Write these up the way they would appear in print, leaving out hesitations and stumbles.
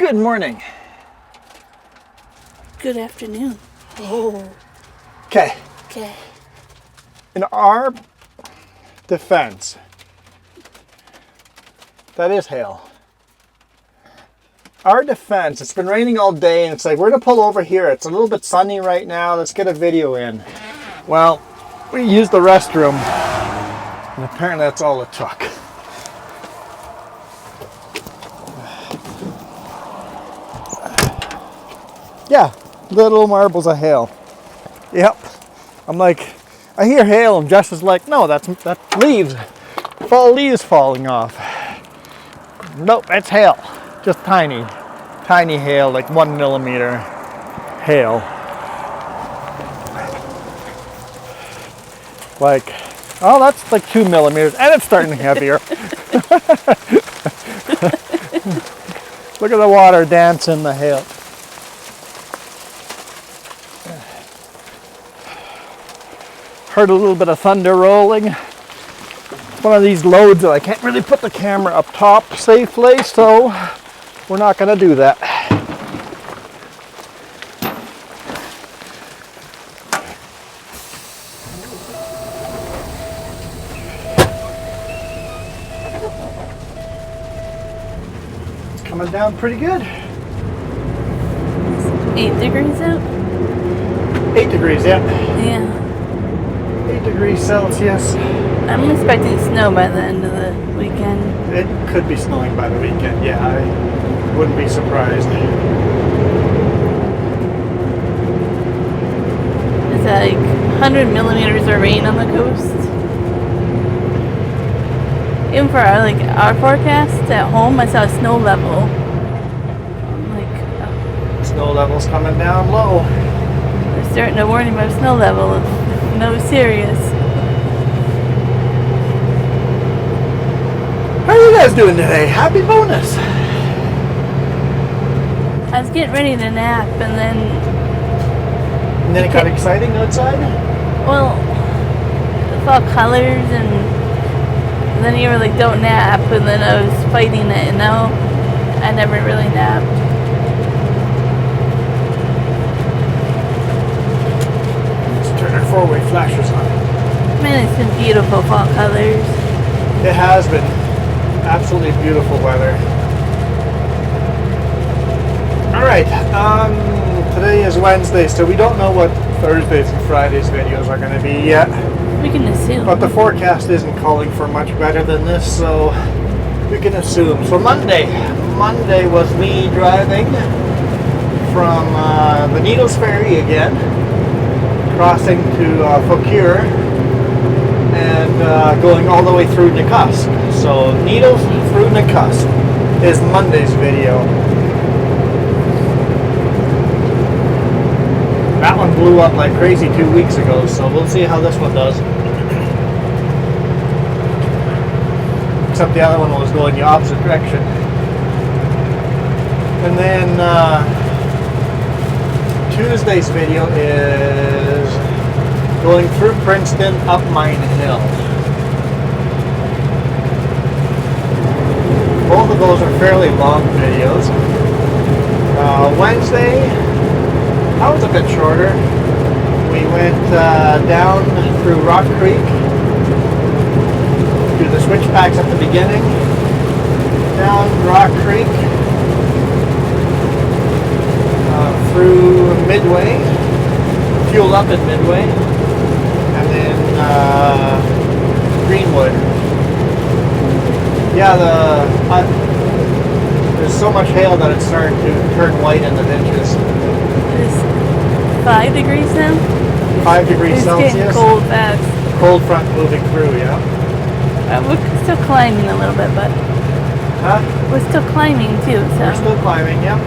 Good morning. Good afternoon. Oh. Okay. Okay. In our defense, that is hail. Our defense, it's been raining all day and it's like, we're gonna pull over here. It's a little bit sunny right now. Let's get a video in. Well, we used the restroom and apparently that's all it took. Yeah, little marbles of hail. Yep. I'm like, I hear hail and Jess is like, no, that's leaves. Fall leaves falling off. Nope, that's hail. Just tiny hail, like 1 millimeter hail. Like, oh, that's like 2 millimeters, and it's starting heavier. Look at the water dancing the hail. Heard a little bit of thunder rolling. It's one of these loads that I can't really put the camera up top safely, so we're not going to do that. It's coming down pretty good. 8 degrees out? 8 degrees, yeah. Yeah. 8 degrees Celsius. I'm expecting snow by the end of the weekend. It could be snowing by the weekend, yeah. I wouldn't be surprised. It's like 100 millimeters of rain on the coast. Even for our forecast at home, I saw a snow level. I'm like, oh. Snow level's coming down low. They're starting to warn you about snow level. No, serious. How are you guys doing today? Happy bonus! I was getting ready to nap and then it got exciting outside? Well, it's all colors and then you were like, don't nap, and then I was fighting it, and now I never really napped. Let's turn our four-way flashers on. Man, it's been beautiful fall colors. It has been absolutely beautiful weather. Alright, today is Wednesday, so we don't know what Thursdays and Fridays videos are going to be yet. We can assume. But the forecast isn't calling for much better than this, so we can assume. So Monday was me driving from the Needles Ferry again, crossing to Fauquier, and going all the way through Nikusk. So Needles through Nikusk is Monday's video. That one blew up like crazy 2 weeks ago, so we'll see how this one does. Except the other one was going the opposite direction. And then Tuesday's video is going through Princeton up Mine Hill. Both of those are fairly long videos. Wednesday, that was a bit shorter. We went down through Rock Creek, do the switchbacks at the beginning, down Rock Creek, through Midway, fuel up at Midway, and then Greenwood. Yeah, there's so much hail that it's starting to turn white in the ditches. It's 5 degrees now? 5 degrees Celsius. It's getting cold fast. Cold front moving through, yeah. We're still climbing a little bit, but we're still climbing too. So We're still climbing, yeah.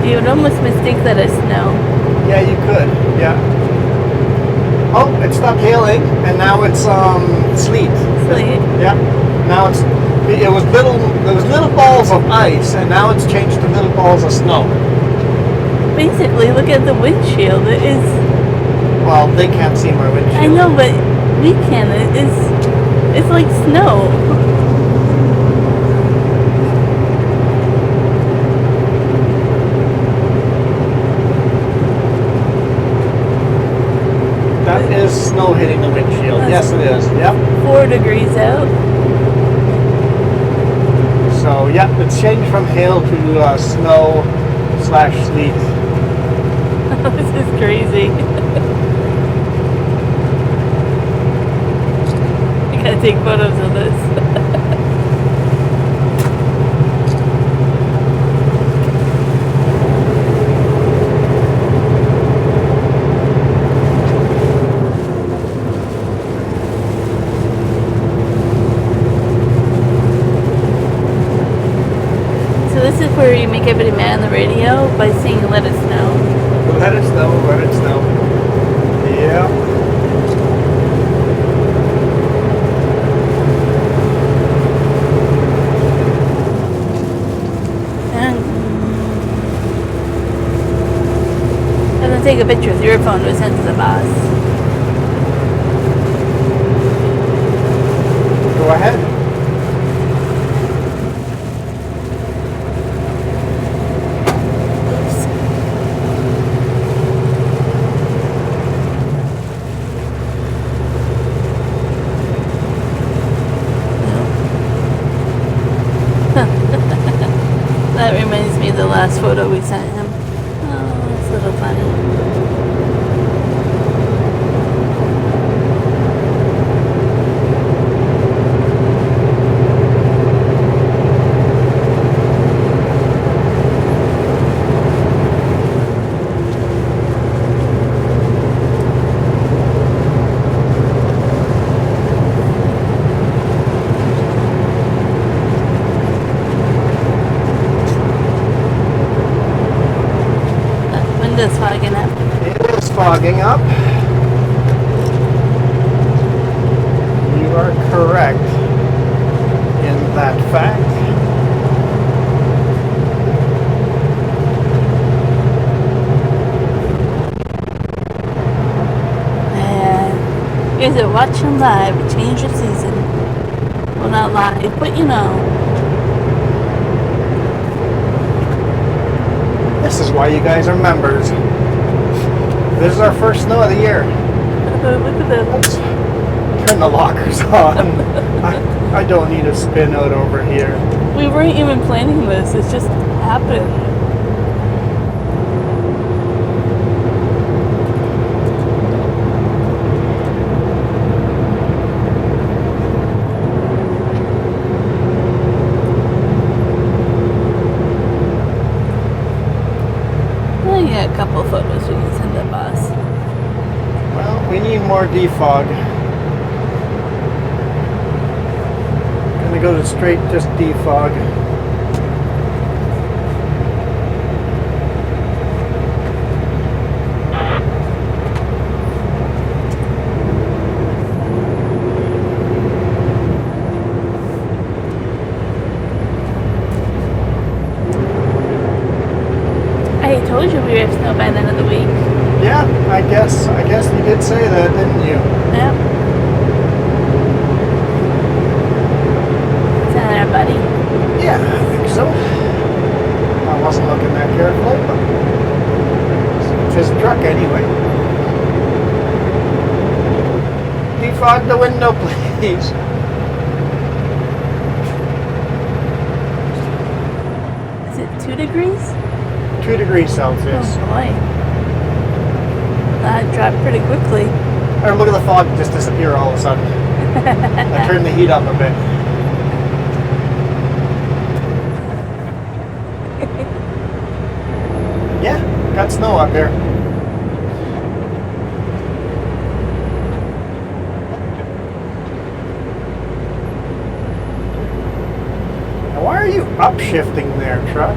You would almost mistake that as snow. Yeah, you could, yeah. Oh, it stopped hailing, and now it's sleet. Sleet. Yeah. Now it was little balls of ice, and now it's changed to little balls of snow. Basically, look at the windshield. It is. Well, they can't see my windshield. I know, but we can. It's like snow. That is snow hitting the windshield. Yes, it is. Yep. 4 degrees out. So, yep, it's changed from hail to snow/sleet. This is crazy. I gotta take photos of this. This is where you make everybody mad on the radio by saying "Let us know." Let it snow. Let it snow. Yeah. I'm gonna take a picture with your phone to send to the boss. Go ahead. That reminds me of the last photo we sent him. Oh, it's a little funny. It's fogging up. It is fogging up. You are correct in that fact. And you guys are watching live. Change of season. Well, not live, but you know. This is why you guys are members. This is our first snow of the year. Look at that. Oops. Turn the lockers on. I don't need to spin out over here. We weren't even planning this. It just happened. A couple photos we can send the boss. Well, we need more defog. Gonna go to straight just defog. I told you we have snow by the end of the week. Yeah, I guess you did say that, didn't you? Yep. Is that there, buddy? Yeah, I think so. I wasn't looking that carefully, but it's his truck anyway. Defog the window, please. Is it 2 degrees? 2 degrees Celsius. Oh boy. That dropped pretty quickly. Or look at the fog just disappear all of a sudden. I turned the heat up a bit. Yeah, got snow up here. Now why are you upshifting there, truck?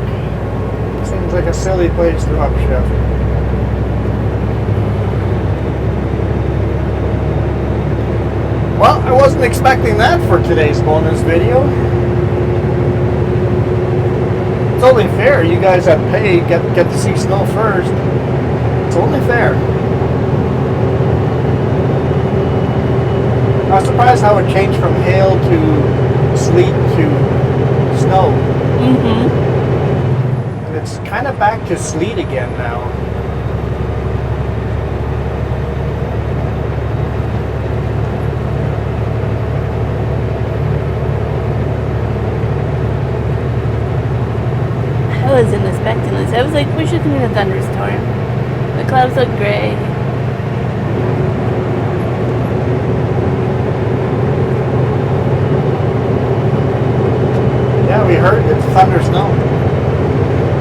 Seems like a silly place to upshift. wasn't expecting that for today's bonus video. It's only fair. You guys that pay get to see snow first. It's only fair. I was surprised how it changed from hail to sleet to snow. And it's kind of back to sleet again now. I wasn't expecting this. I was like, we should get a thunderstorm. The clouds look gray. Yeah, we heard it's thunder snow.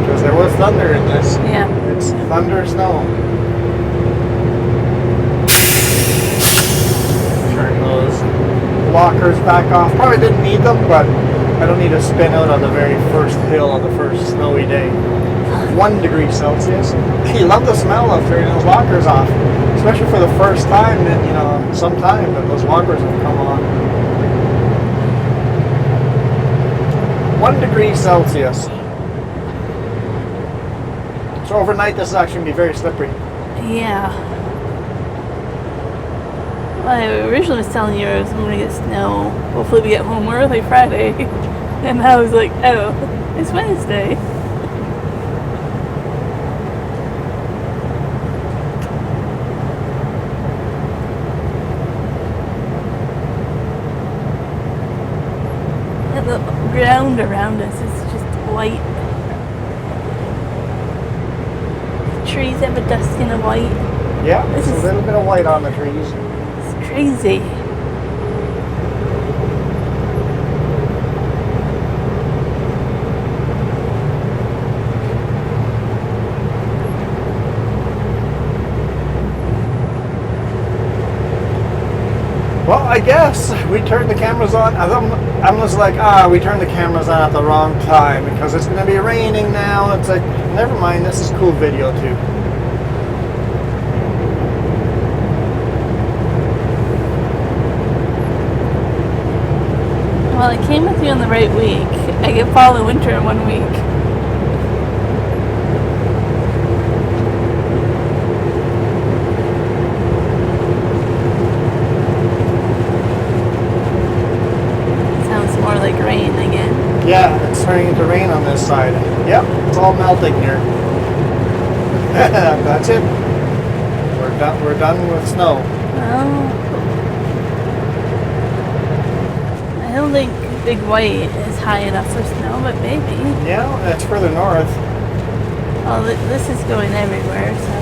Because there was thunder in this. Yeah. It's thunder snow. Turn those blockers back off. Probably didn't need them, but I don't need to spin out on the very first hill on the first snowy day. 1 degree Celsius. You love the smell of turning those lockers off, especially for the first time in some time that those lockers have come on. 1 degree Celsius. So overnight, this is actually going to be very slippery. Yeah. Well, I originally was telling you I was going to get snow. Hopefully we get home early Friday. And I was like, oh, it's Wednesday. And the ground around us is just white. The trees have a dusting of white. Yeah, there's a little bit of white on the trees. It's crazy. Well, I guess we turned the cameras on. I was like, we turned the cameras on at the wrong time because it's going to be raining now. It's like, never mind, this is cool video too. Well, I came with you in the right week. I get fall and winter in 1 week. Rain again. Yeah, it's starting to rain on this side. Yep, it's all melting here. That's it. We're done with snow. Oh. I don't think Big White is high enough for snow, but maybe. Yeah, it's further north. Oh, this is going everywhere, so.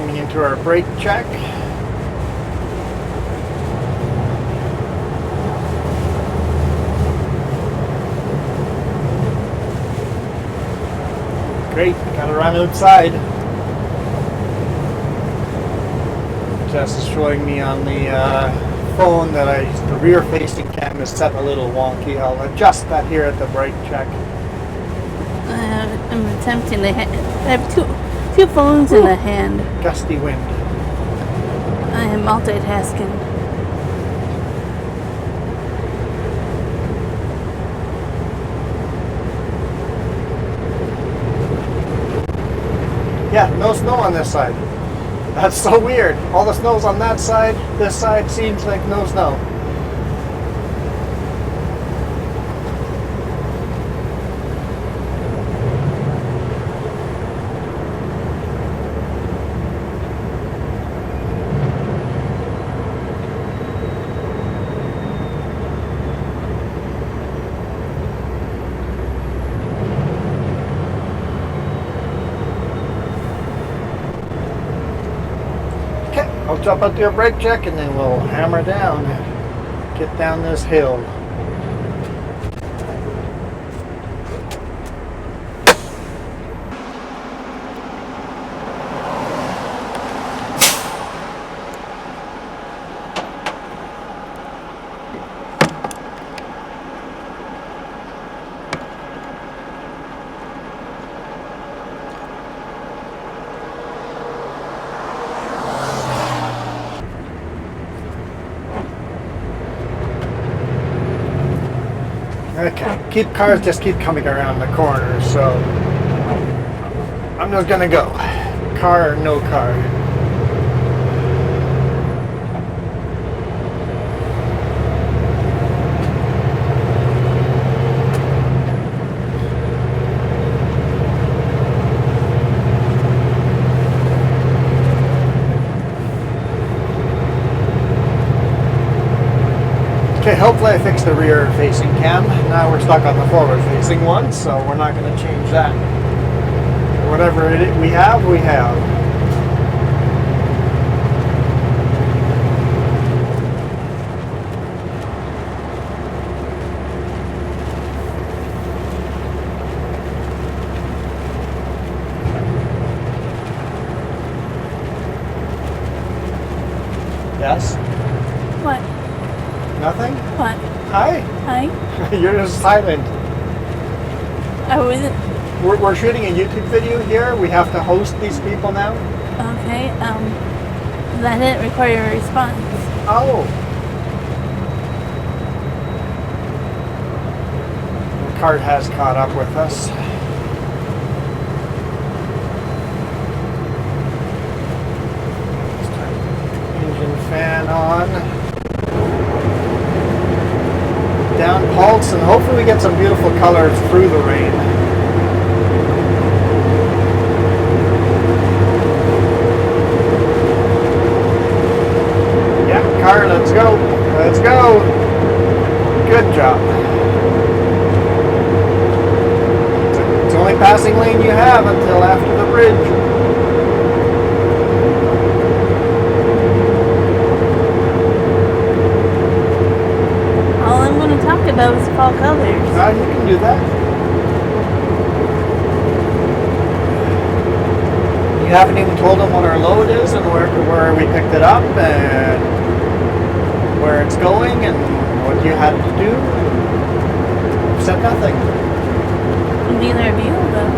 Into our brake check. Great, gotta run outside. Jess is showing me on the phone that the rear facing cam is set a little wonky. I'll adjust that here at the brake check. I'm attempting to I have two phones in the hand. Gusty wind. I am multitasking. Yeah, no snow on this side. That's so weird. All the snow's on that side. This side seems like no snow. I'll jump out to your brake check and then we'll hammer down. Get down this hill. Okay, cars just keep coming around the corner, so I'm just gonna go. Car or no car. Okay, hopefully I fixed the rear facing cam. Now we're stuck on the forward facing one, so we're not going to change that. Whatever we have, we have. Yes? What? Nothing? What? Hi? Hi? You're just silent. I wasn't. We're shooting a YouTube video here. We have to host these people now. Okay, that didn't require a response. Oh. The cart has caught up with us. Let's turn the engine fan on. Down pulse, and hopefully we get some beautiful colors through the rain. Yeah, car, let's go. Let's go. Good job. It's the only passing lane you have until after the bridge. Talk about is fall colors. You can do that. You haven't even told them what our load is and where we picked it up and where it's going and what you had to do. You said nothing. Neither of you, though.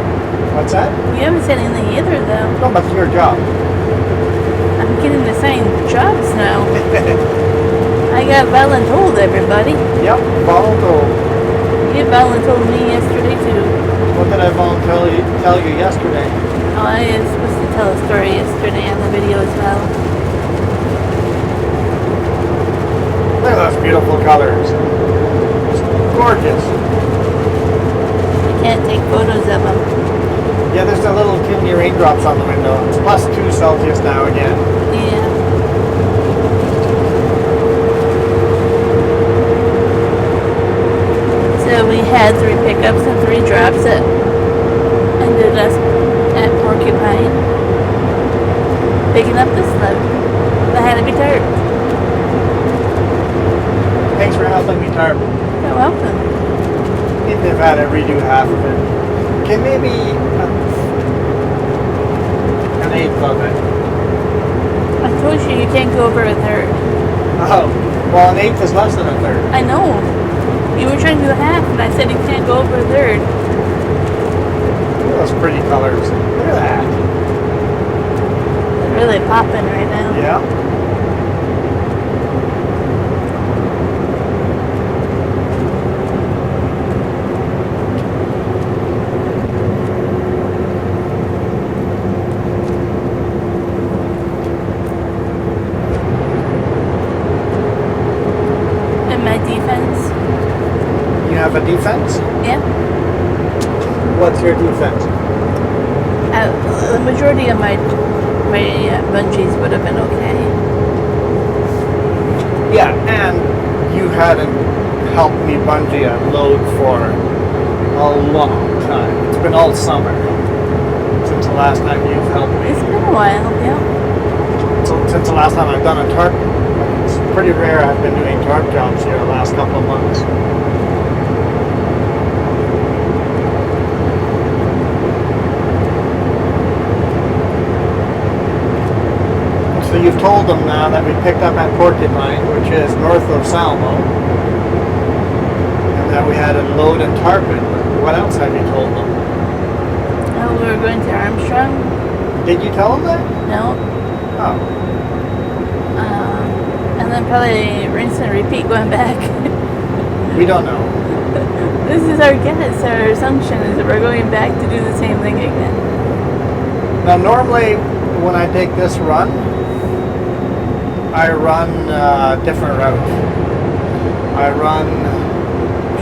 What's that? You haven't said anything either, though. No, but it's your job. I'm getting the same jobs now. I got voluntold, everybody. Yep, voluntold. You voluntold me yesterday, too. What did I tell you yesterday? Oh, I was supposed to tell a story yesterday on the video as well. Look at those beautiful colors. It's gorgeous. You can't take photos of them. Yeah, there's a little teeny raindrops on the window. It's +2 Celsius now again. Yeah. So we had 3 pickups and 3 drops that ended us at Porcupine, picking up this load that had to be tarped. Thanks for helping me tarp. You're welcome. Even if I had to redo half of it. Okay, maybe an eighth of it. I told you can't go over a third. Oh, well, an eighth is less than a third. I know. You were trying to do half, and I said you can't go over a third. Look at those pretty colors. Look at that. They're really popping right now. Yeah. And my defense. You have a defense? Yeah. What's your defense? The majority of my bungees would have been okay. Yeah, and you hadn't helped me bungee a load for a long time. It's been all summer since the last time you've helped me. It's been a while, yeah. So since the last time I've done a tarp, it's pretty rare. I've been doing truck jobs here the last couple of months. So you've told them now that we picked up at Porcupine, which is north of Salmo, and that we had a load in Tarpon. What else have you told them? Oh, we were going to Armstrong. Did you tell them that? No. Oh. And then probably rinse and repeat going back. We don't know. This is our guess. Our assumption is that we're going back to do the same thing again. Now normally when I take this run, I run a different route. I run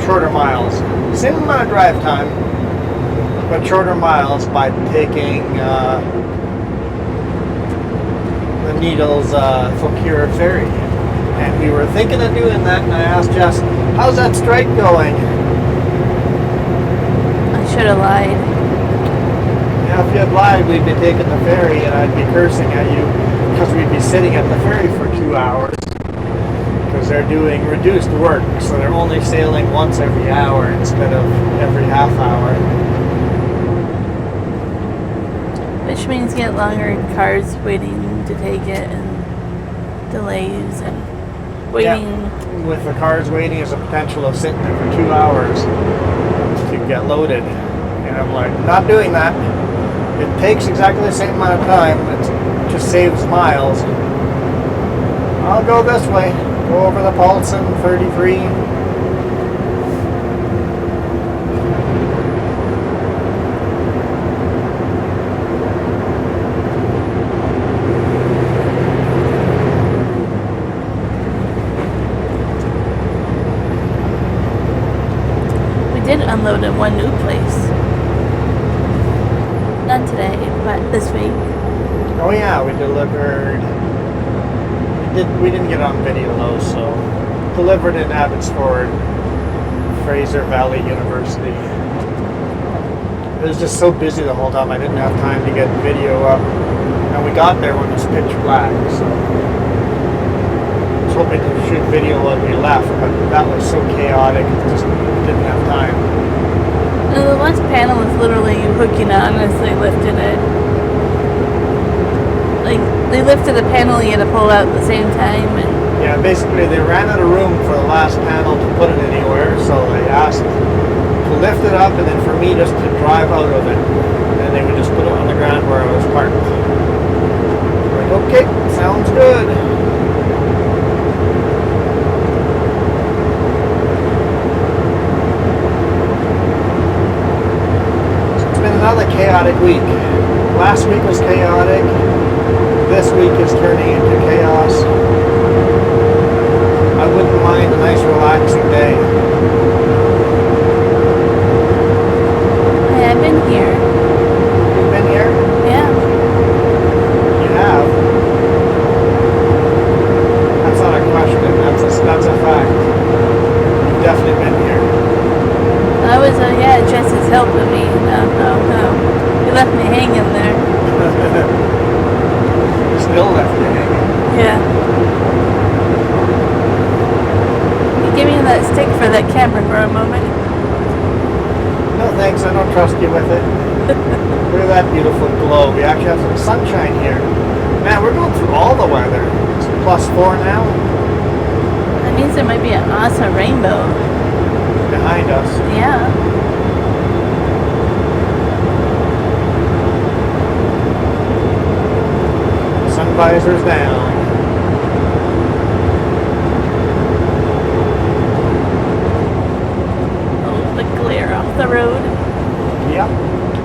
shorter miles. Same amount of drive time, but shorter miles by taking the Needles Fauquier ferry. And we were thinking of doing that, and I asked Jess, how's that strike going? I should have lied. Yeah, if you had lied, we'd be taking the ferry, and I'd be cursing at you because we'd be sitting at the ferry for 2 hours. Because they're doing reduced work, so they're only sailing once every hour instead of every half hour. Which means you get longer cars waiting to take it and delays and waiting. Yeah, with the cars waiting is a potential of sitting there for 2 hours to get loaded. And I'm like, not doing that. It takes exactly the same amount of time. It just saves miles. I'll go this way. Go over the Paulson 33. Did unload in one new place. Not today, but this week. Oh yeah, we delivered. We didn't get on video though, so delivered in Abbotsford, Fraser Valley University. It was just so busy the whole time. I didn't have time to get video up, and we got there when it was pitch black. So I was hoping to shoot video when we left, but that was so chaotic. Just didn't have time. And the last panel was literally hooking on as they lifted it. Like, they lifted the panel, you had to pull out at the same time. And yeah, basically they ran out of room for the last panel to put it anywhere, so they asked to lift it up and then for me just to drive out of it. And then they would just put it on the ground where I was parked. Like, okay, sounds good. Another chaotic week. Last week was chaotic. This week is turning into chaos. I wouldn't mind a nice relaxing day. hey, I've been here. You've been here? Yeah. You have? That's not a question. That's a fact. You've definitely been here. I was, yeah, Jess is helping me. No. You left me hanging there. Still left you hanging. Yeah. You give me that stick for that camera for a moment. No thanks, I don't trust you with it. Look at that beautiful glow. We actually have some sunshine here. Man, we're going through all the weather. It's +4 now. That means there might be an awesome rainbow. Behind us. Yeah. Sun visors down. Oh, the glare off the road. Yep.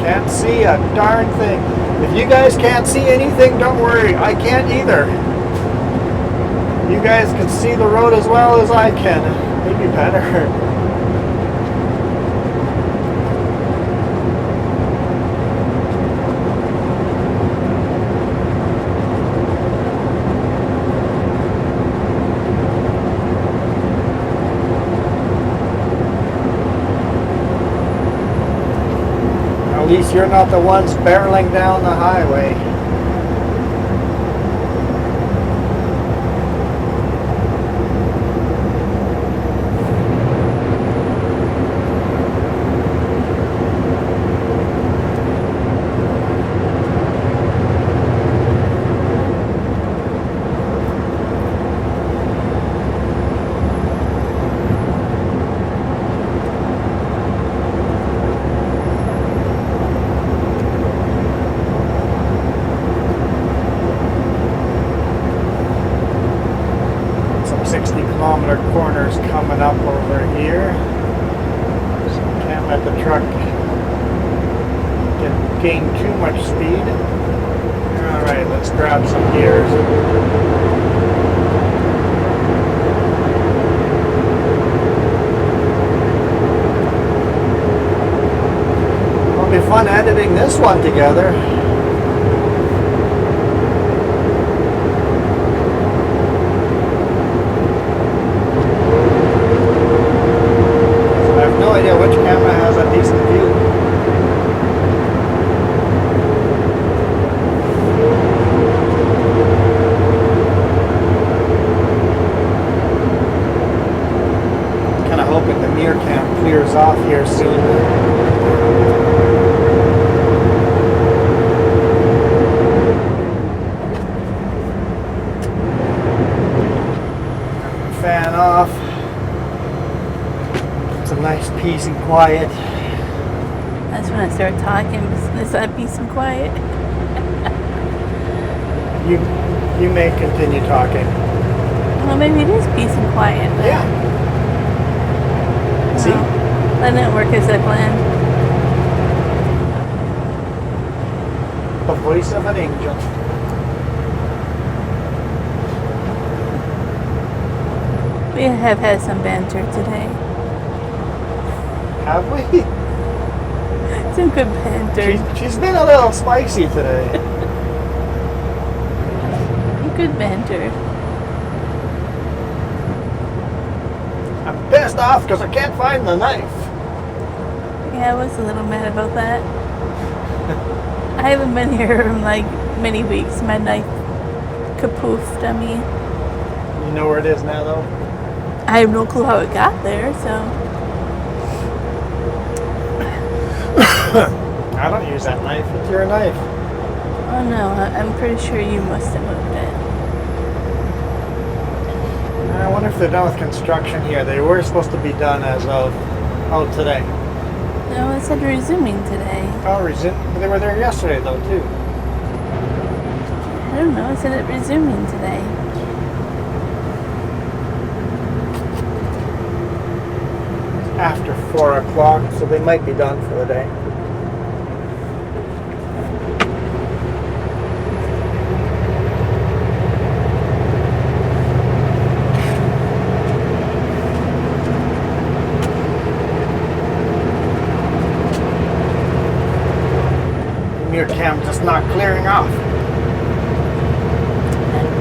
Can't see a darn thing. If you guys can't see anything, don't worry. I can't either. You guys can see the road as well as I can. Maybe better. At least you're not the ones barreling down the highway. 60-kilometer corners coming up over here. So can't let the truck gain too much speed. Alright, let's grab some gears. It'll be fun editing this one together. So I have no idea which camera has a decent view. Hoping the mirror cam clears off here soon. Fan off. Some nice peace and quiet. That's when I start talking. Is that peace and quiet? You may continue talking. Well, maybe it is peace and quiet. Yeah. See? That didn't work as I planned. The voice of an angel. We have had some banter today. Have we? Some good banter. She's been a little spicy today. Good banter. I'm pissed off because I can't find the knife. Yeah, I was a little mad about that. I haven't been here in like many weeks. My knife kapoofed on me. You know where it is now, though? I have no clue how it got there, so. I don't use that knife. It's your knife. Oh no, I'm pretty sure you must have moved it. I wonder if they're done with construction here. They were supposed to be done as of, today. No, it said resuming today. Oh, they were there yesterday, though, too. I don't know, it said it resuming today. After 4 o'clock, so they might be done for the day. Your cam just not clearing off.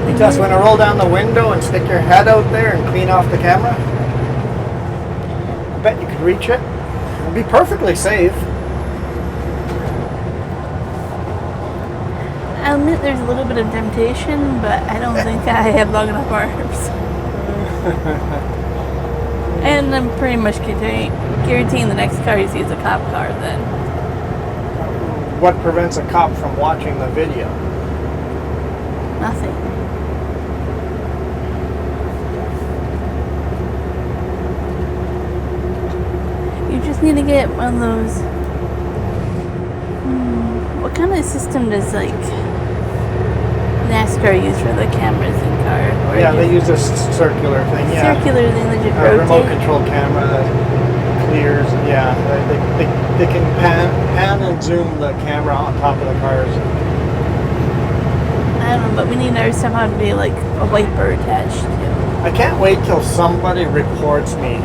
You just want to roll down the window and stick your head out there and clean off the camera? I bet you could reach it. It'd be perfectly safe. I'll admit there's a little bit of temptation, but I don't think I have long enough arms. And I'm pretty much guaranteeing the next car you see is a cop car then. What prevents a cop from watching the video? Nothing. You just need to get one of those. What kind of system does like NASCAR use for the cameras in car? Or Yeah, they use a circular thing. Yeah, circular thing that you a remote rotate. control camera that clears. Yeah, they can pan and zoom the camera on top of the cars. I don't know, but we need ours somehow to be like a wiper attached to. I can't wait till somebody reports me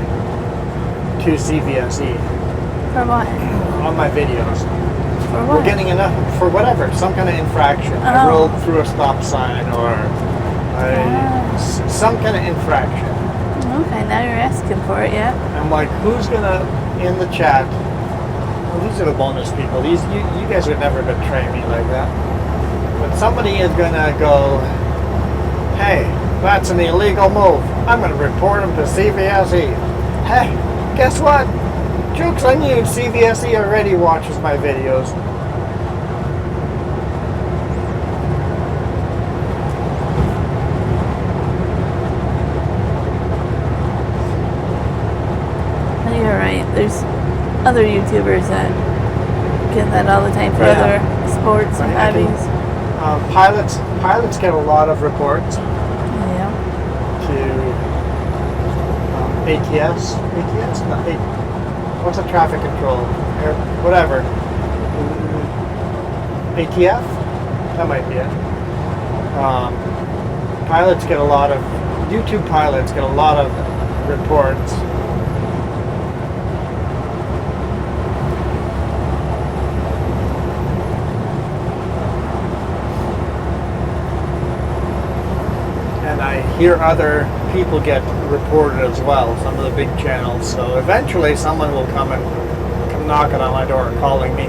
to CVSE For what? on my videos. For what? We're getting enough for whatever, some kind of infraction. I Oh. rolled through a stop sign or some kind of infraction. Okay, now you're asking for it, yeah? I'm like, who's gonna in the chat? Well, these are the bonus people. You guys would never betray me like that. But somebody is gonna go, hey, that's an illegal move. I'm gonna report him to CVSE. Hey, guess what? Joke's on you, CVSE already watches my videos. You're right. There's other YouTubers that get that all the time for Yeah. other sports and Right, I think- hobbies. Pilots get a lot of reports Yeah. to ATS? ATS? No, what's a traffic control? Whatever. ATF? That might be it. Pilots get a lot of, YouTube pilots get a lot of reports. And I hear other people get reported as well, some of the big channels. So eventually someone will come knocking on my door calling me.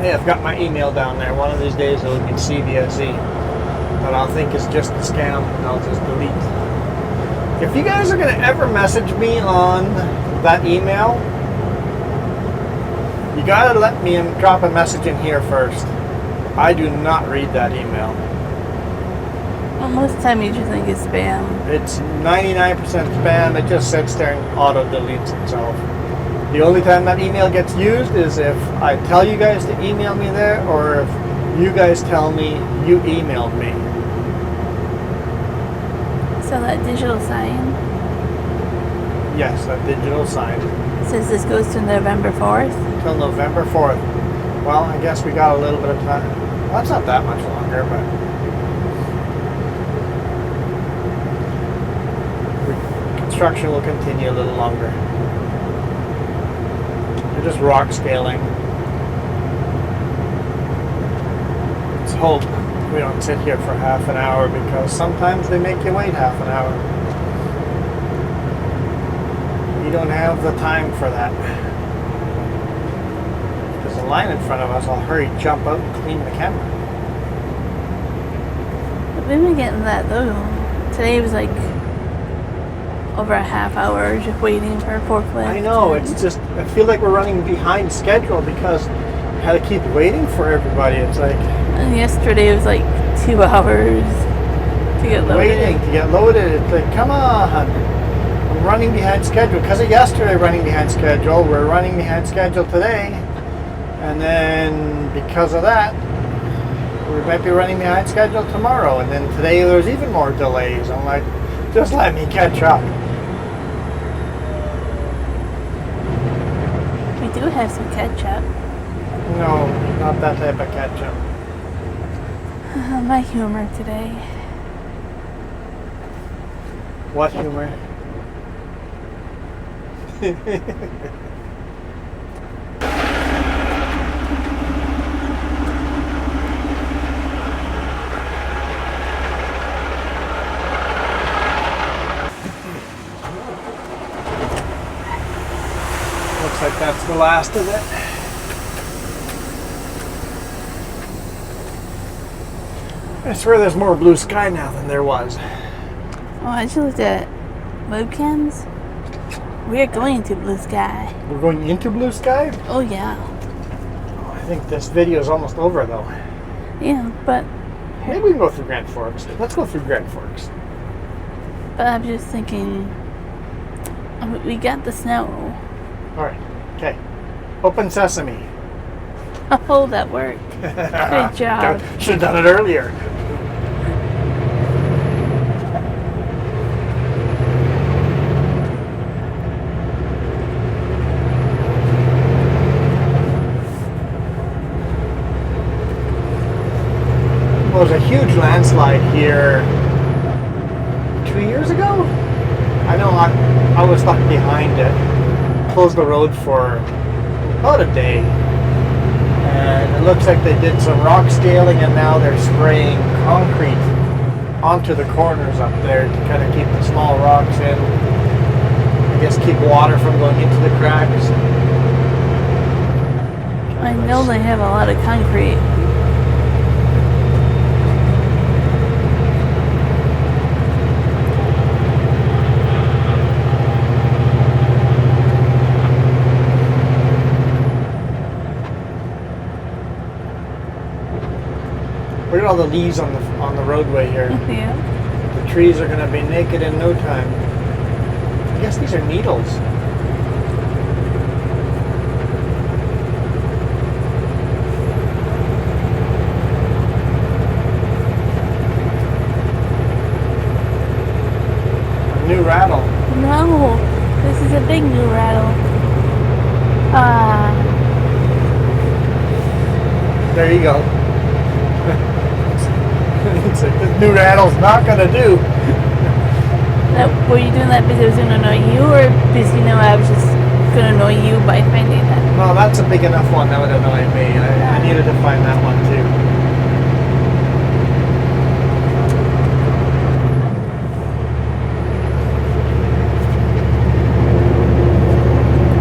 Hey, I've got my email down there. One of these days it'll be CBSE. But I'll think it's just a scam and I'll just delete. If you guys are going to ever message me on that email, you got to let me drop a message in here first. I do not read that email. Well, most of the time you just think it's spam. It's 99% spam. It just sits there and auto-deletes itself. The only time that email gets used is if I tell you guys to email me there, or if you guys tell me you emailed me. So that digital sign Yes, that digital sign. says this goes to November 4th. Until November 4th. Well, I guess we got a little bit of time. Well, that's not that much longer, but construction will continue a little longer. They're just rock scaling. Let's hope we don't sit here for half an hour, because sometimes they make you wait half an hour. You don't have the time for that. There's a line in front of us. I'll hurry, jump out, and clean the camera. We've been getting that though. Today was like over a half hour just waiting for a forklift. I know, it's just, I feel like we're running behind schedule because I had to keep waiting for everybody. It's like... And yesterday was like 2 hours to get loaded. Waiting to get loaded. It's like, come on. I'm running behind schedule. Because of yesterday running behind schedule, we're running behind schedule today. And then because of that, we might be running behind schedule tomorrow. And then today there's even more delays. I'm like, just let me catch up. We do have some ketchup. No, not that type of ketchup. My humor today. What humor? Looks like that's the last of it. I swear there's more blue sky now than there was. Oh, I just looked at webcams. We're going to blue sky. We're going into blue sky? Oh yeah. Oh, I think this video is almost over though. Yeah, but Maybe we can go through Grand Forks. Let's go through Grand Forks. I'm just thinking we got the snow. Alright, okay. Open sesame. Oh, that worked. Good job. Should have done it earlier. There was a huge landslide here 2 years ago. I know I was stuck behind it. Closed the road for about a day. And it looks like they did some rock scaling, and now they're spraying concrete onto the corners up there to kind of keep the small rocks in. I guess keep water from going into the cracks. I know they have a lot of concrete. Look at all the leaves on the roadway here. Yeah. The trees are going to be naked in no time. I guess these are needles. there you go. It's like, this new rattle's not gonna do. Were you doing that because it was going to annoy you, or because you know I was just going to annoy you by finding that? No, that's a big enough one that would annoy me. I needed to find that one too.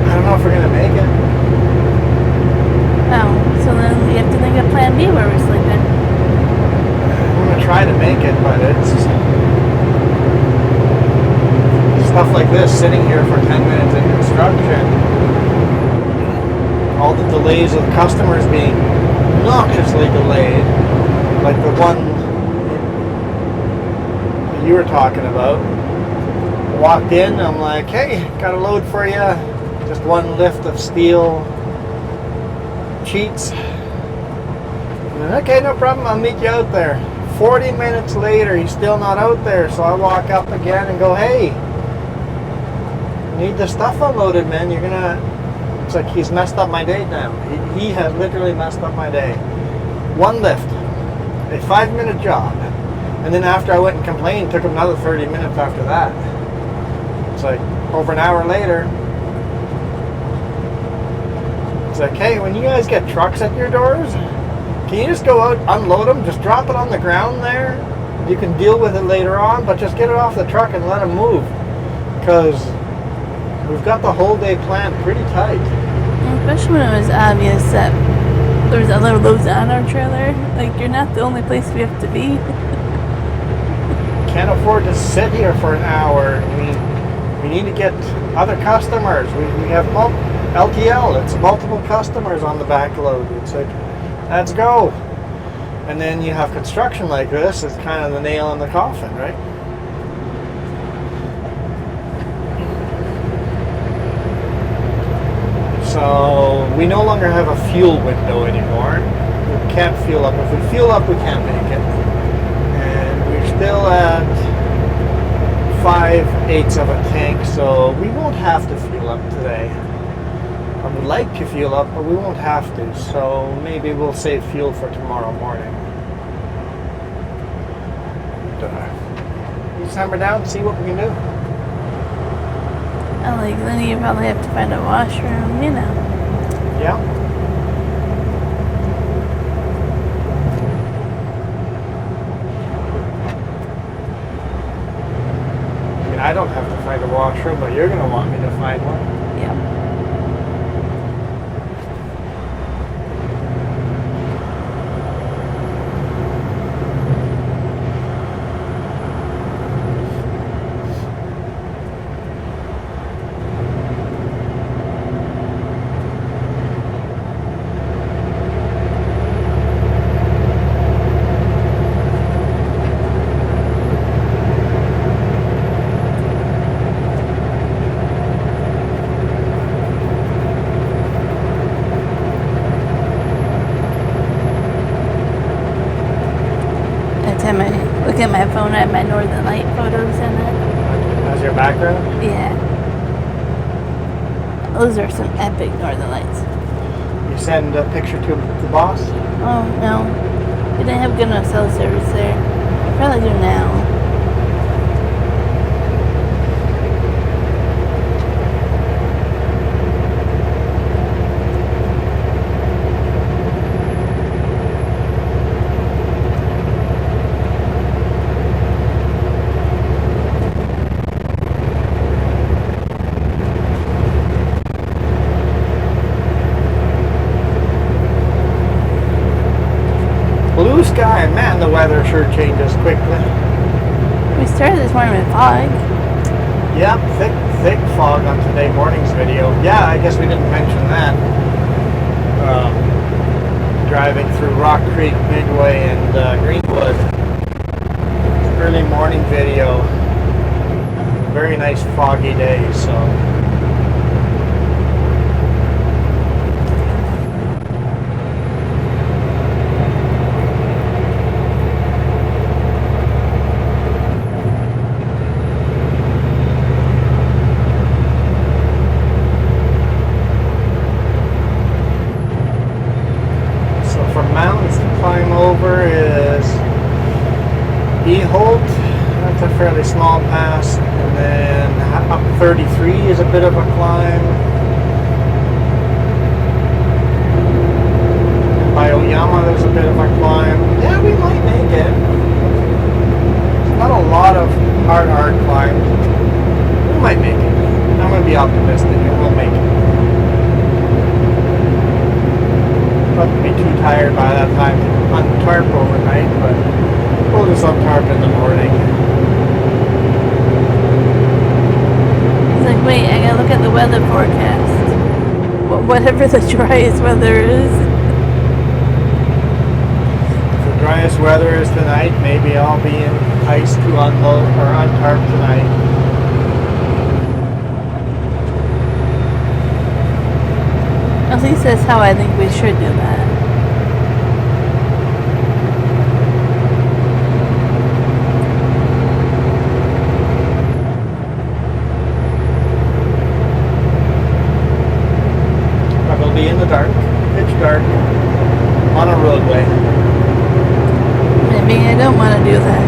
I don't know if we're gonna make it. Oh, so then we have to think of plan B where we're sleeping. I'm gonna try to make it, but it's stuff like this, sitting here for 10 minutes in construction. All the delays of customers being obnoxiously delayed, like the one you were talking about. Walked in, I'm like, hey, got a load for you. Just one lift of steel sheets. Okay, no problem, I'll meet you out there. 40 minutes later, he's still not out there, so I walk up again and go, hey, need the stuff unloaded, man. You're gonna... It's like he's messed up my day now. He has literally messed up my day. One lift, a 5-minute job, and then after I went and complained, took him another 30 minutes after that. It's like over an hour later. It's like, hey, when you guys get trucks at your doors, can you just go out, unload them, just drop it on the ground there? You can deal with it later on, but just get it off the truck and let them move, because we've got the whole day planned pretty tight. Especially when it was obvious that there was other loads on our trailer. Like, you're not the only place we have to be. Can't afford to sit here for an hour. We need to get other customers. We have LTL. It's multiple customers on the back load. It's like, let's go. And then you have construction like this. It's kind of the nail in the coffin, right? So we no longer have a fuel window anymore. We can't fuel up. If we fuel up, we can't make it. And we're still at 5/8 of a tank, so we won't have to fuel up today. I would like to fuel up, but we won't have to. So maybe we'll save fuel for tomorrow morning. Just hammer down and see what we can do. Like, then you probably have to find a washroom, you know. Yeah. I mean, I don't have to find a washroom, but you're going to want me to find one. Yeah. Time I look at my phone, I have my Northern Light photos in it. As your background? Yeah. Those are some epic Northern Lights. You send a picture to the boss? Oh, no. We didn't have good enough cell service there. Probably do now. Blue sky, man, the weather sure changes quickly. We started this morning with fog. Yep, thick fog on today morning's video. Yeah, I guess we didn't mention that. Driving through Rock Creek, Midway, and Greenwood. Early morning video. Very nice foggy day, so. From Mount small pass, and then up 33 is a bit of a climb. And by Oyama, there's a bit of a climb. Yeah, we might make it. Not a lot of hard climbs. We might make it. I'm going to be optimistic and we'll make it. Not be too tired by that time to untarp overnight, but we'll just untarp in the morning. It's like, wait, I gotta look at the weather forecast. Whatever the driest weather is. If the driest weather is tonight, maybe I'll be in ice to unload or untarp tonight. At least that's how I think we should do that. But it'll be in the dark, pitch dark, on a roadway. Maybe I don't want to do that.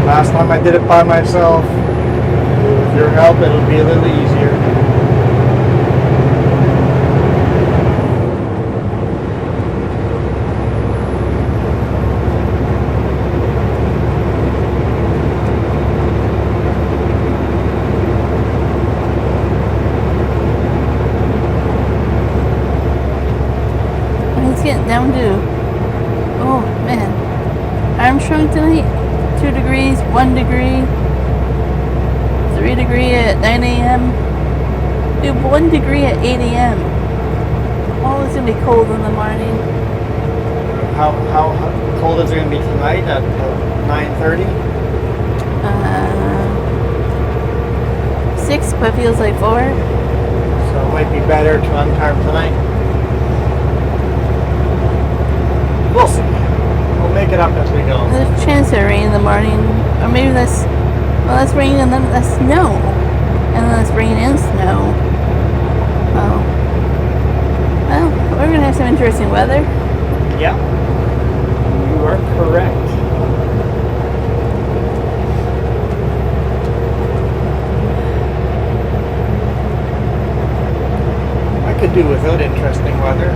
Last time I did it by myself. With your help, it'll be a little easier. It's getting down to, oh man, Armstrong tonight, 2 degrees, 1 degree, 3 degree at 9 a.m. Dude, 1 degree at 8 a.m. Oh, it's gonna be cold in the morning. How cold is it going to be tonight at 9:30? 6, but feels like 4. So it might be better to untarp tonight. We'll see. We'll make it up as we go. There's a chance of rain in the morning, or maybe that's rain and then that's snow, and then that's rain and snow. Oh, well, we're gonna have some interesting weather. Yeah, you are correct. I could do without interesting weather.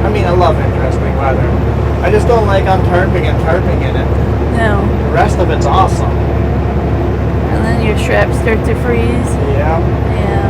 I mean, I love interesting weather. I just don't like untarping and tarping in it. No. The rest of it's awesome. And then your straps start to freeze. Yeah. Yeah.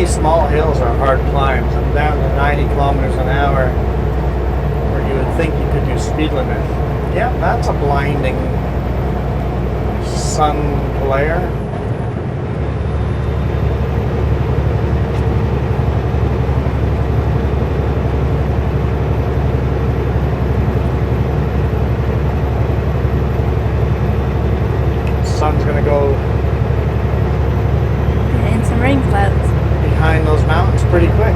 Small hills are hard climbs. I'm down to 90 kilometers an hour where you would think you could do speed limit. Yeah, that's a blinding sun glare. Sun's gonna go And some rain clouds. behind those mountains pretty quick.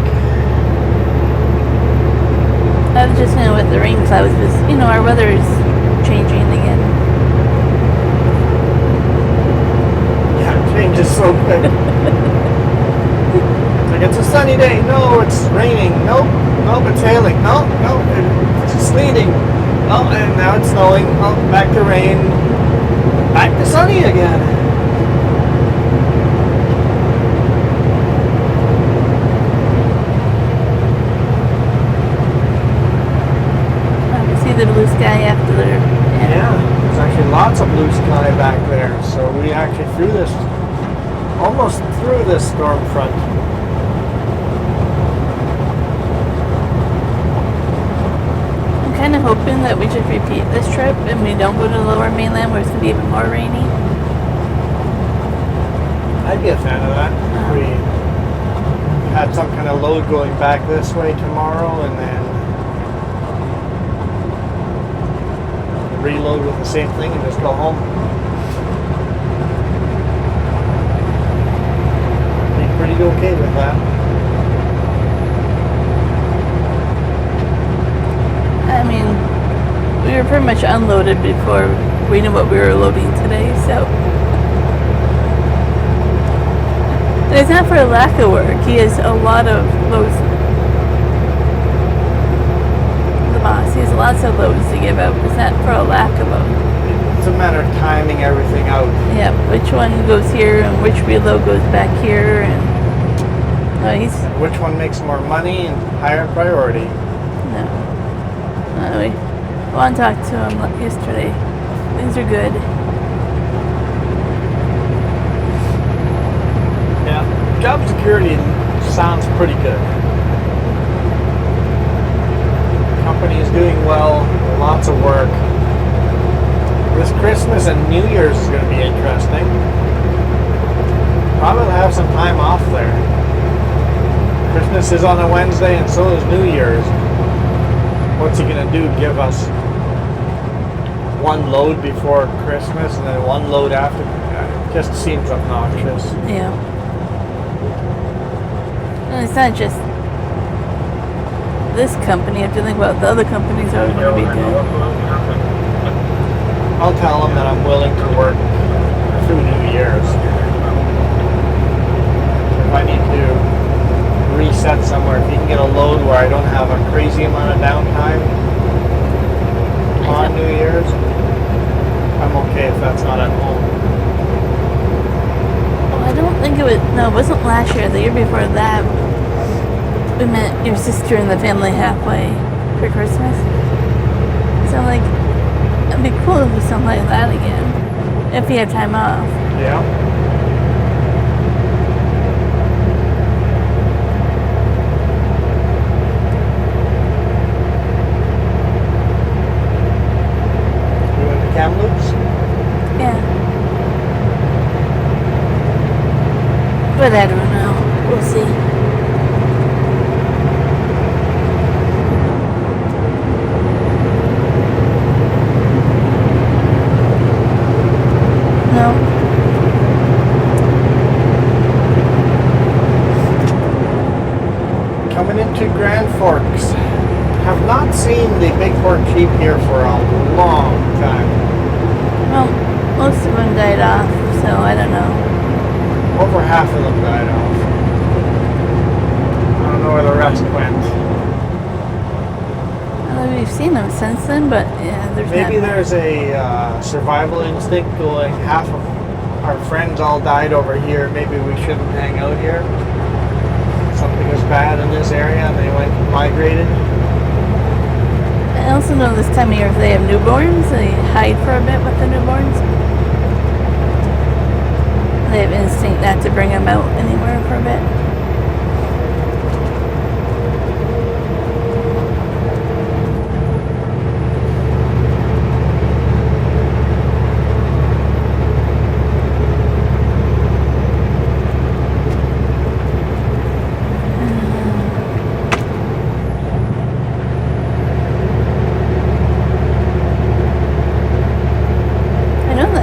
I was just saying with the rain clouds, because, our weather is changing again. Yeah, it changes so quick. It's like, it's a sunny day. No, it's raining. Nope, it's hailing. No, it's sleeting. Oh, and now it's snowing. Oh, back to rain. Back to sunny again. The blue sky after there. Yeah, there's actually lots of blue sky back there. So we actually almost through this storm front. I'm kind of hoping that we just repeat this trip and we don't go to the lower mainland where it's going to be even more rainy. I'd be a fan of that. If we had some kind of load going back this way tomorrow and then reload with the same thing and just go home. Be pretty okay with that. I mean, we were pretty much unloaded before we knew what we were loading today, so. And it's not for a lack of work. He has a lot of loads. The boss, he has lots of loads to give out. It's not for a lack of them. It's a matter of timing everything out. Yeah, which one goes here and which reload goes back here, and Which one makes more money and higher priority? No. We want to talk to him yesterday. Things are good. Yeah, job security sounds pretty good. Company is doing well, lots of work. This Christmas and New Year's is going to be interesting. Probably have some time off there. Christmas is on a Wednesday and so is New Year's. What's he going to do? Give us one load before Christmas and then one load after? It just seems obnoxious. Yeah. And it's not just this company. You have to think about the other companies are going to be good. I'll tell him that I'm willing to work through New Year's. If I need to reset somewhere, if you can get a load where I don't have a crazy amount of downtime on New Year's, I'm okay if that's not at home. Well, I don't think it was. No, it wasn't last year. The year before that, we met your sister and the family halfway for Christmas. So like, it'd be cool to do something like that again if you have time off. Yeah. Kamloops? Yeah. But I don't know. We'll see. No. Coming into Grand Forks. Have not seen the bighorn sheep here for a long time. Well, most of them died off, so I don't know. Over half of them died off. I don't know where the rest went. Well, we've seen them since then, but yeah, Maybe there's a survival instinct going, half of our friends all died over here, maybe we shouldn't hang out here. Something was bad in this area and they migrated. I also know this time of year if they have newborns, they hide for a bit with the newborns. They have instinct not to bring them out anywhere for a bit.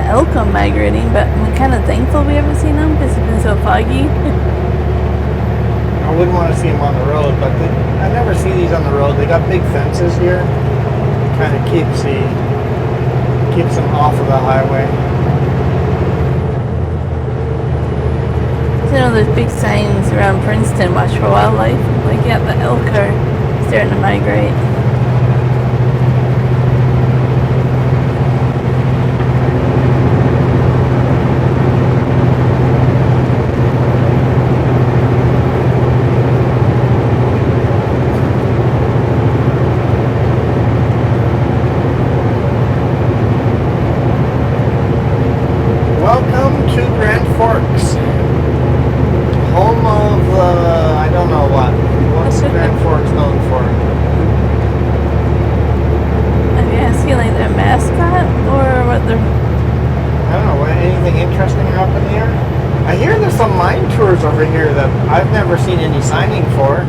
Elk are migrating, but I'm kind of thankful we haven't seen them because it's been so foggy. I wouldn't want to see them on the road, but I never see these on the road. They got big fences here. Kind of keeps them off of the highway. So, you know, there's big signs around Princeton, watch for wildlife. Like, yeah, the elk are starting to migrate. Welcome to Grand Forks, home of I don't know what. What's Grand Forks known for? never seen any signing for.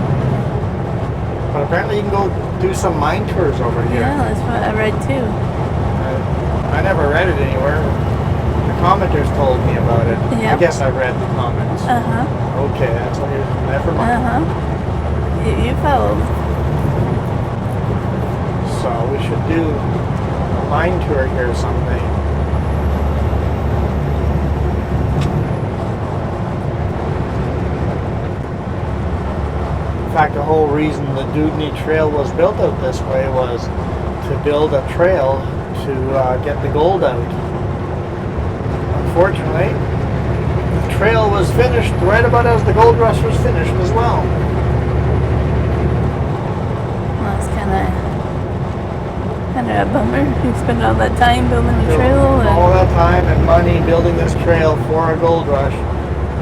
But apparently you can go do some mine tours over here. Yeah, that's what I read too. I never read it anywhere. The commenters told me about it. Yeah. I guess I read the comments. Okay, that's what you're... Never mind. You followed. So we should do a mine tour here someday. In fact, the whole reason the Dewdney Trail was built out this way was to build a trail to get the gold out. Unfortunately, the trail was finished right about as the gold rush was finished as well. Well, it's kind of a bummer. You spent all that time building the trail. All that time and money building this trail for a gold rush.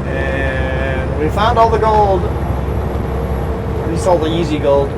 And we found all the gold. At least all the easy gold.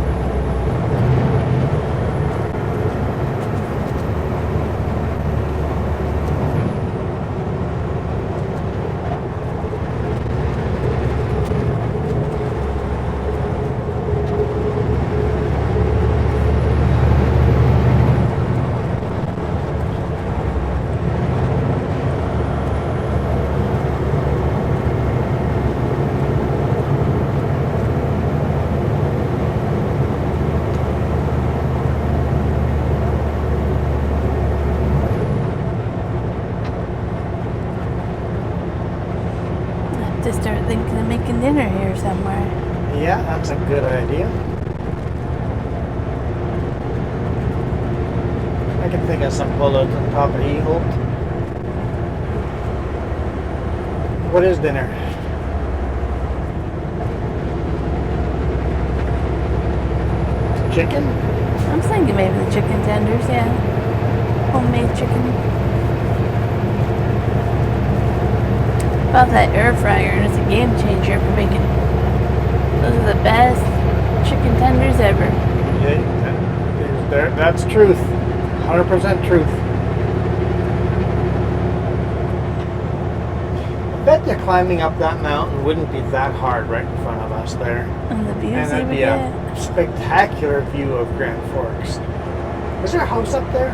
To start thinking of making dinner here somewhere. Yeah, that's a good idea. I can think of some pullouts on top of E-Holt. What is dinner? Chicken? I was thinking maybe the chicken tenders, yeah. Homemade chicken. About that air fryer, and it's a game changer for making. Those are the best chicken tenders ever. Yeah, that's truth. 100% truth. I bet you climbing up that mountain wouldn't be that hard right in front of us there. And the views And that'd be a spectacular view of Grand Forks. Is there a house up there?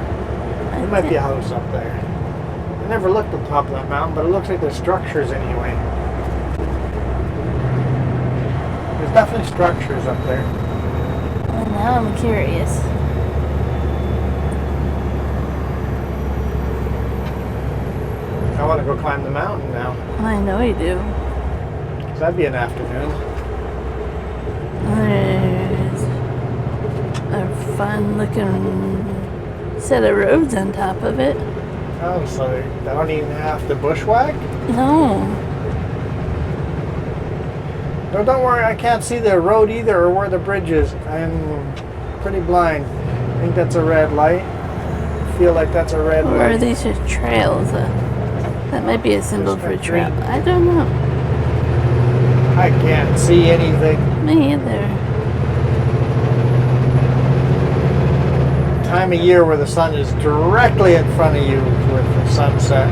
There might be a house up there. I never looked on top of that mountain, but it looks like there's structures anyway. There's definitely structures up there. Well, now I'm curious. I want to go climb the mountain now. I know you do. 'Cause that'd be an afternoon. There's a fun looking set of roads on top of it. Oh, so they don't even have to bushwhack? No. No, don't worry, I can't see the road either or where the bridge is. I'm pretty blind. I think that's a red light. I feel like that's a red Or light. are these just trails? That might be a symbol for a trail. I don't know. I can't see anything. Me either. Time of year where the sun is directly in front of you with the sunset.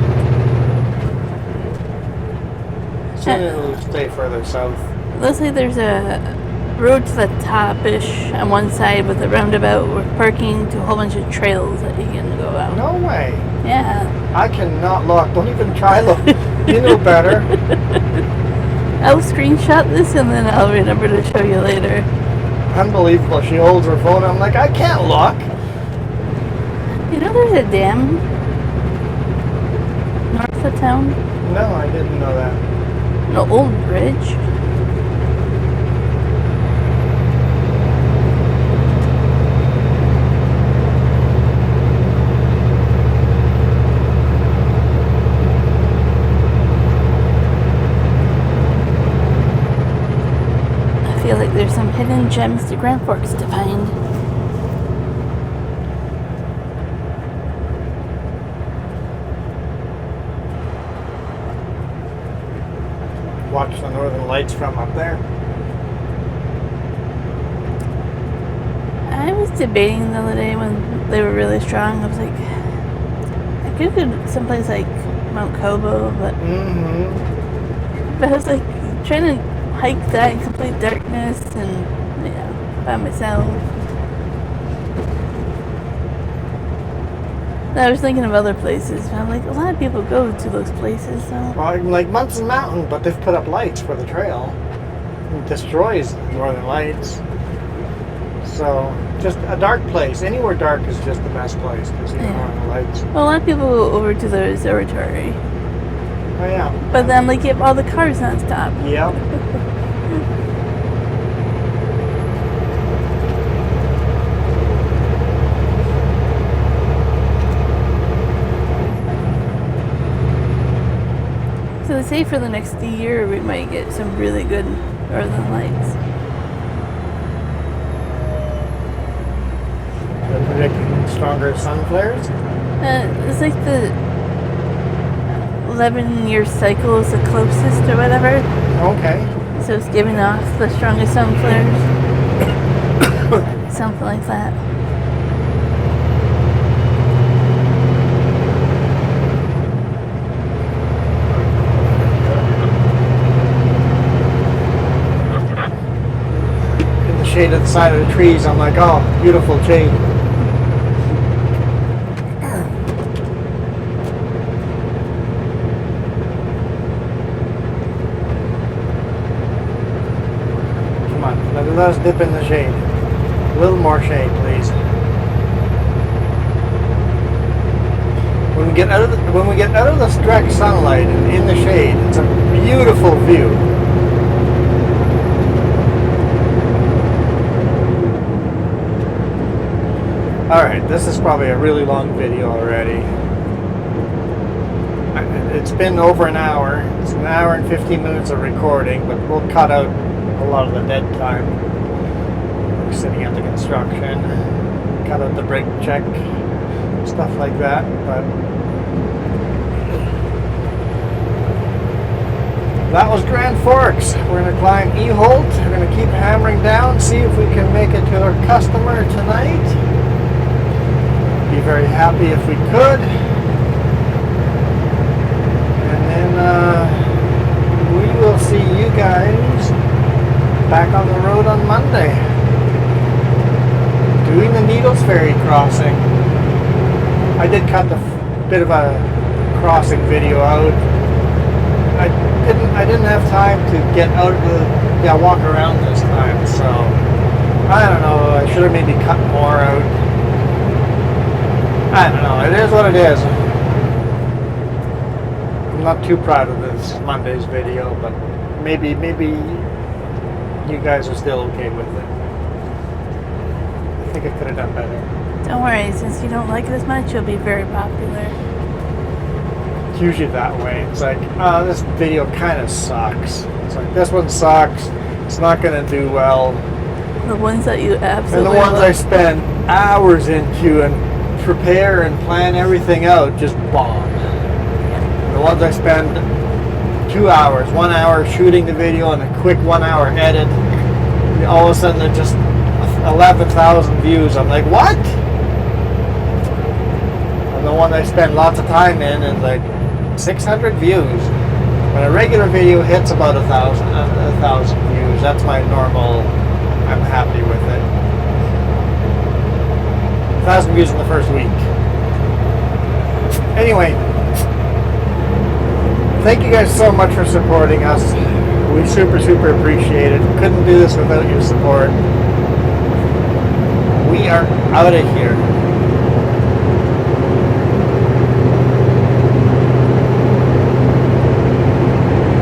Soon it'll stay further south. Looks like there's a road to the top-ish on one side with a roundabout with parking to a whole bunch of trails that you can go out. No way. Yeah. I cannot look. Don't even try look. You know better. I'll screenshot this and then I'll remember to show you later. Unbelievable. She holds her phone. I'm like, I can't look. You know there's a dam north of town? No, I didn't know that. An old bridge. I feel like there's some hidden gems to Grand Forks to find. Watch the northern lights from up there. I was debating the other day when they were really strong. I was like, I could go someplace like Mount Cobo, but I was like trying to hike that in complete darkness and by myself. I was thinking of other places, but I'm like, a lot of people go to those places, so. Well, like Munson Mountain, but they've put up lights for the trail. It destroys northern lights. So, just a dark place. Anywhere dark is just the best place because you don't want the lights. Well, a lot of people go over to the observatory. Oh, yeah. But then, like, you have all the cars non-stop. Yep. So they say for the next year we might get some really good northern lights. They're predicting stronger sun flares? It's like the 11-year cycle is the closest or whatever. Okay. So it's giving off the strongest sun flares. Something like that. Shade at the side of the trees. I'm like, oh, beautiful shade. Come on, let us dip in the shade. A little more shade, please. When we get out of the direct sunlight and in the shade, it's a beautiful view. Alright, this is probably a really long video already. It's been over an hour. It's an hour and 15 minutes of recording, but we'll cut out a lot of the dead time. We're sitting at the construction, cut out the brake check, stuff like that. But that was Grand Forks. We're going to climb E-Holt. We're going to keep hammering down, see if we can make it to our customer tonight. Be very happy if we could. And then we will see you guys back on the road on Monday. Doing the Needles Ferry crossing. I did cut a bit of a crossing video out. I didn't have time to get out of the walk around this time, so I don't know, I should have maybe cut more out. I don't know, it is what it is. I'm not too proud of this Monday's video, but maybe you guys are still okay with it. I think I could have done better. Don't worry, since you don't like it as much, you'll be very popular. It's usually that way. It's like, oh, this video kind of sucks. It's like, this one sucks. It's not going to do well. The ones that you absolutely And the ones love. I spend hours into and prepare and plan everything out just bomb. The ones I spend 2 hours, 1 hour shooting the video and a quick 1 hour edit, all of a sudden they're just 11,000 views. I'm like, what? And the one I spend lots of time in is like 600 views. When a regular video hits about 1,000 views, that's my normal. I'm happy with it. 1,000 views in the first week. Anyway, thank you guys so much for supporting us. We super appreciate it. Couldn't do this without your support. We are out of here.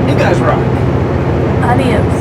You guys rock. Adios.